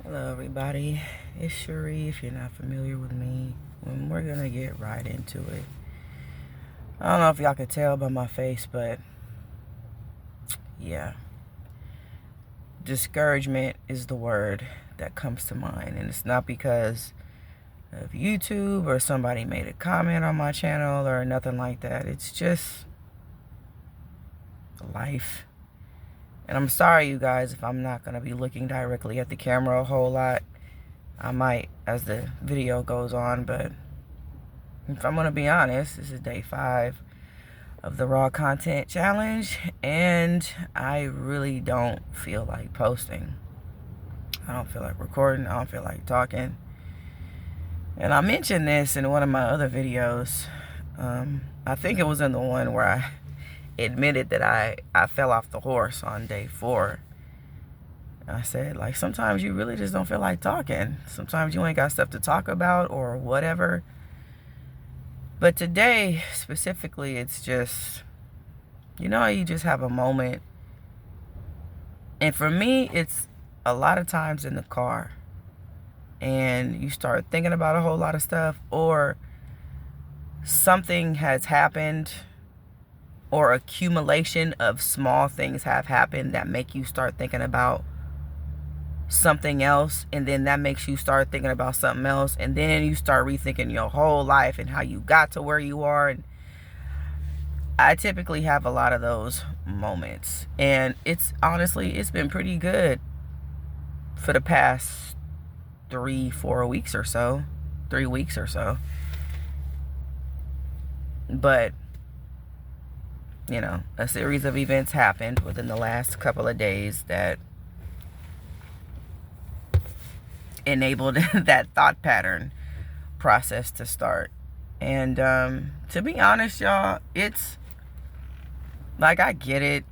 Hello everybody, it's Cherie if you're not familiar with me, and we're gonna get right into it. I don't know if y'all could tell by my face, but yeah, discouragement is the word that comes to mind, and it's not because of YouTube or somebody made a comment on my channel or nothing like that. It's just life. And I'm sorry you guys if I'm not gonna be looking directly at the camera a whole lot. I might as the video goes on, but if I'm gonna be honest, this is day 5 of the raw content challenge, and I really don't feel like posting. I don't feel like recording. I don't feel like talking. And I mentioned this in one of my other videos. I think it was in the one where I admitted that I fell off the horse on day 4. I said, like, sometimes you really just don't feel like talking. Sometimes you ain't got stuff to talk about or whatever. But today, specifically, it's just, you just have a moment. And for me, it's a lot of times in the car. And you start thinking about a whole lot of stuff, or something has happened, or accumulation of small things have happened that make you start thinking about something else, and then that makes you start thinking about something else, and then you start rethinking your whole life and how you got to where you are. And I typically have a lot of those moments, and it's been pretty good for the past 3 weeks or so. But a series of events happened within the last couple of days that enabled that thought pattern process to start. And to be honest, y'all, it's like, I get it.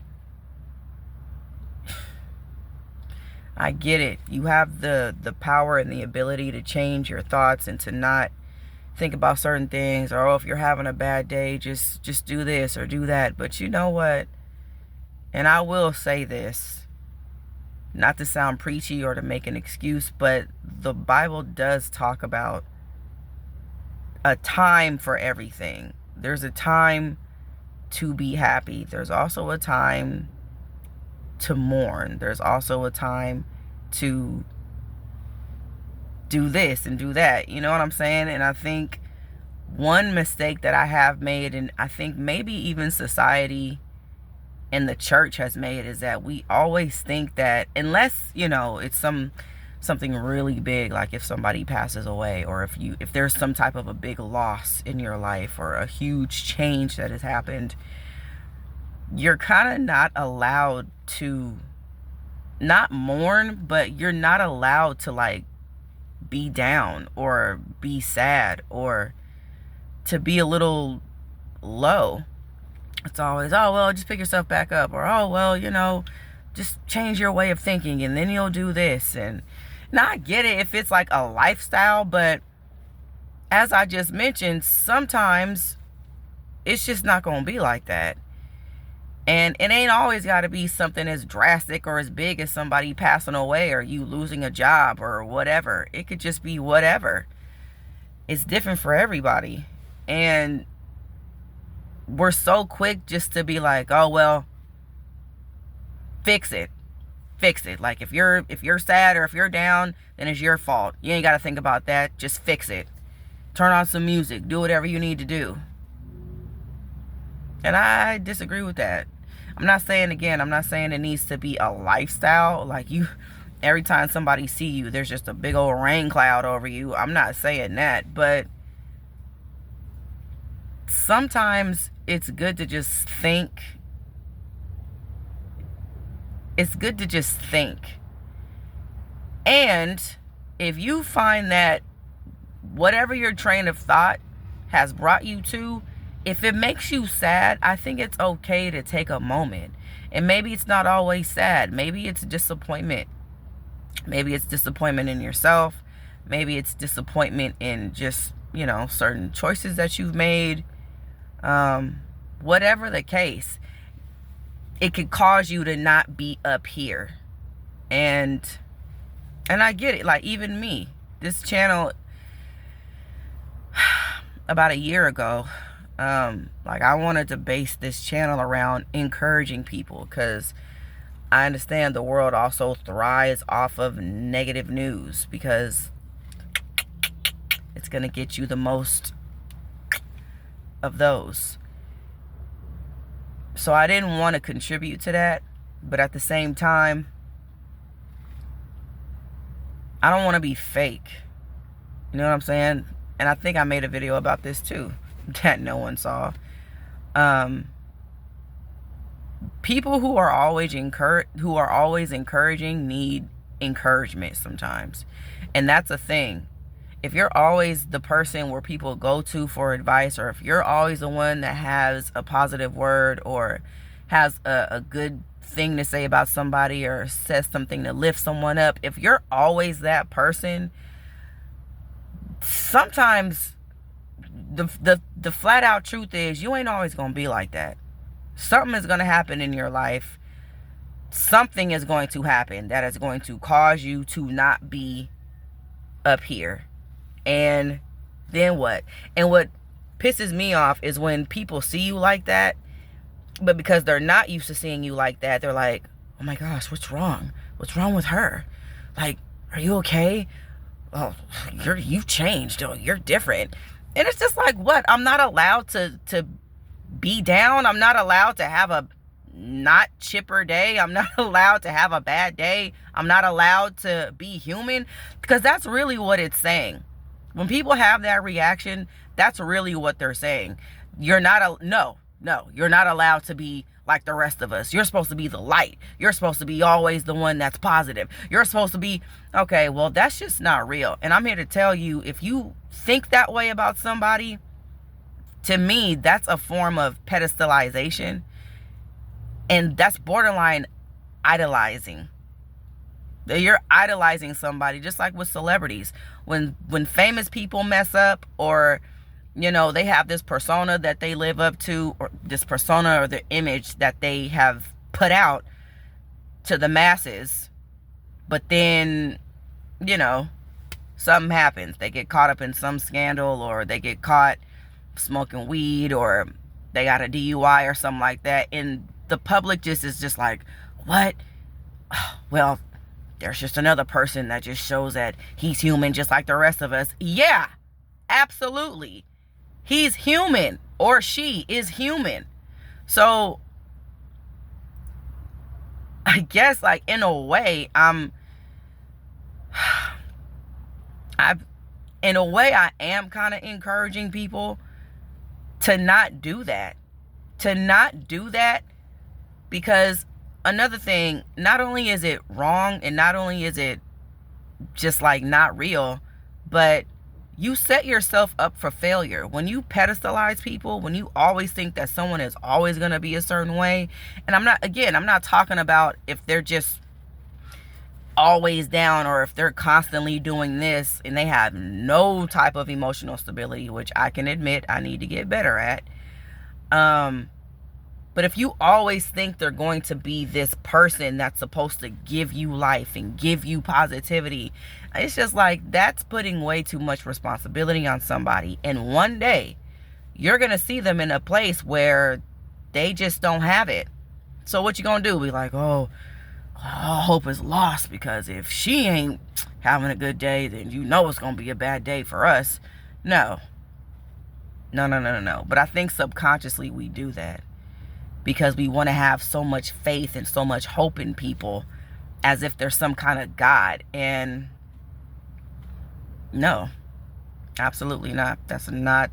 You have the power and the ability to change your thoughts and to not think about certain things, or if you're having a bad day, just do this or do that. But you know what? And I will say this, not to sound preachy or to make an excuse, but the Bible does talk about a time for everything. There's a time to be happy. There's also a time to mourn. There's also a time to do this and do that. You know what I'm saying? And I think one mistake that I have made, and I think maybe even society and the church has made, is that we always think that unless it's something really big, like if somebody passes away, or if there's some type of a big loss in your life, or a huge change that has happened, you're kind of not allowed to not mourn, but you're not allowed to like be down or be sad or to be a little low. It's always, oh, well, just pick yourself back up, or, oh, well, just change your way of thinking and then you'll do this. And now I get it if it's like a lifestyle, but as I just mentioned, sometimes it's just not going to be like that. And it ain't always got to be something as drastic or as big as somebody passing away or you losing a job or whatever. It could just be whatever. It's different for everybody. And we're so quick just to be like, oh, well, fix it. Like if you're sad or if you're down, then it's your fault. You ain't got to think about that. Just fix it. Turn on some music. Do whatever you need to do. And I disagree with that. I'm not saying it needs to be a lifestyle. Like every time somebody see you, there's just a big old rain cloud over you. I'm not saying that, but sometimes it's good to just think. And if you find that whatever your train of thought has brought you to, if it makes you sad, I think it's okay to take a moment. And maybe it's not always sad. Maybe it's disappointment. Maybe it's disappointment in yourself. Maybe it's disappointment in just, certain choices that you've made. Whatever the case, it could cause you to not be up here. And And I get it. Like, even me, this channel, about a year ago, like, I wanted to base this channel around encouraging people, because I understand the world also thrives off of negative news, because it's going to get you the most of those. So I didn't want to contribute to that, but at the same time, I don't want to be fake. You know what I'm saying? And I think I made a video about this too that no one saw. People who are always encouraging need encouragement sometimes. And that's a thing. If you're always the person where people go to for advice, or if you're always the one that has a positive word or has a good thing to say about somebody, or says something to lift someone up, if you're always that person, sometimes the flat out truth is you ain't always gonna be like that. Something is gonna happen in your life. Something is going to happen that is going to cause you to not be up here. And then what? And what pisses me off is when people see you like that, but because they're not used to seeing you like that, they're like, oh my gosh, what's wrong? What's wrong with her? Like, are you okay? Oh, you've changed. Oh, you're different. And it's just like, what? I'm not allowed to be down. I'm not allowed to have a not chipper day. I'm not allowed to have a bad day. I'm not allowed to be human, because that's really what it's saying. When people have that reaction, that's really what they're saying. You're not no, you're not allowed to be like the rest of us. You're supposed to be the light. You're supposed to be always the one that's positive. You're supposed to be, okay, well, that's just not real. And I'm here to tell you, if you think that way about somebody, to me, that's a form of pedestalization. And that's borderline idolizing. You're idolizing somebody, just like with celebrities. When famous people mess up, or, you know, they have this persona that they live up to, or this persona or the image that they have put out to the masses, but then, you know, something happens. They get caught up in some scandal, or they get caught smoking weed, or they got a DUI or something like that, and the public just is just like, what? Well, there's just another person that just shows that he's human just like the rest of us. Yeah, absolutely. He's human, or she is human. So I guess, like, in a way, I am kind of encouraging people to not do that. To not do that, because another thing, not only is it wrong, and not only is it just like not real, but you set yourself up for failure. When you pedestalize people, when you always think that someone is always going to be a certain way, and I'm not talking about if they're just always down, or if they're constantly doing this and they have no type of emotional stability, which I can admit I need to get better at. But if you always think they're going to be this person that's supposed to give you life and give you positivity, it's just like, that's putting way too much responsibility on somebody. And one day, you're going to see them in a place where they just don't have it. So what you going to do? Be like, oh, all hope is lost, because if she ain't having a good day, then you know it's going to be a bad day for us. No. But I think subconsciously we do that, because we want to have so much faith and so much hope in people, as if they're some kind of God. And no, absolutely not. That's not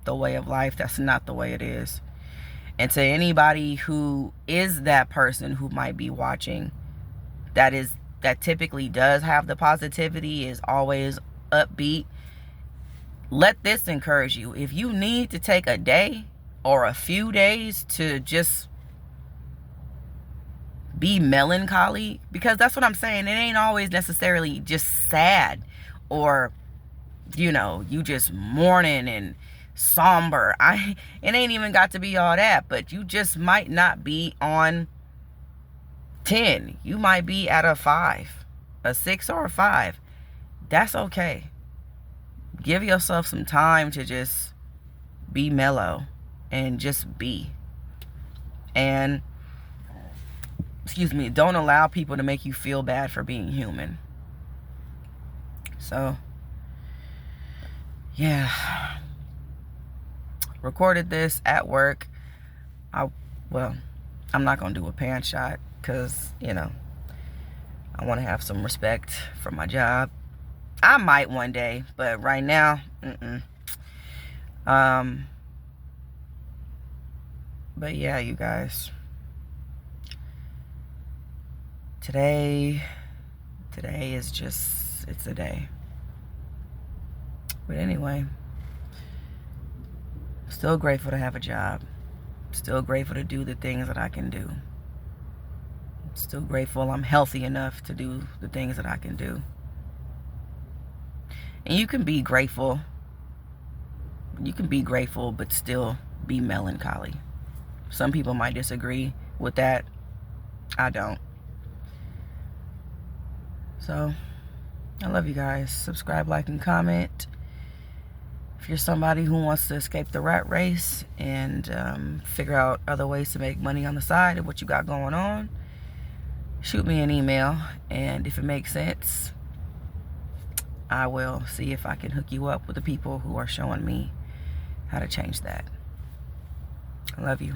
the way of life. That's not the way it is. And to anybody who is that person who might be watching, that typically does have the positivity, is always upbeat, let this encourage you. If you need to take a day or a few days to just be melancholy, because that's what I'm saying, it ain't always necessarily just sad, or, you know, you just mourning and somber. It ain't even got to be all that, but you just might not be on 10. You might be at a 5, a 6 or a 5. That's okay. Give yourself some time to just be mellow and just be. And, excuse me, don't allow people to make you feel bad for being human. So, yeah. Recorded this at work. Well, I'm not going to do a pan shot because, you know, I want to have some respect for my job. I might one day, but right now, but yeah, you guys. Today is just, it's a day. But anyway, still grateful to have a job. Still grateful to do the things that I can do. Still grateful I'm healthy enough to do the things that I can do. And you can be grateful. You can be grateful, but still be melancholy. Some people might disagree with that. I don't. So, I love you guys. Subscribe, like, and comment. If you're somebody who wants to escape the rat race and figure out other ways to make money on the side of what you got going on, shoot me an email. And if it makes sense, I will see if I can hook you up with the people who are showing me how to change that. I love you.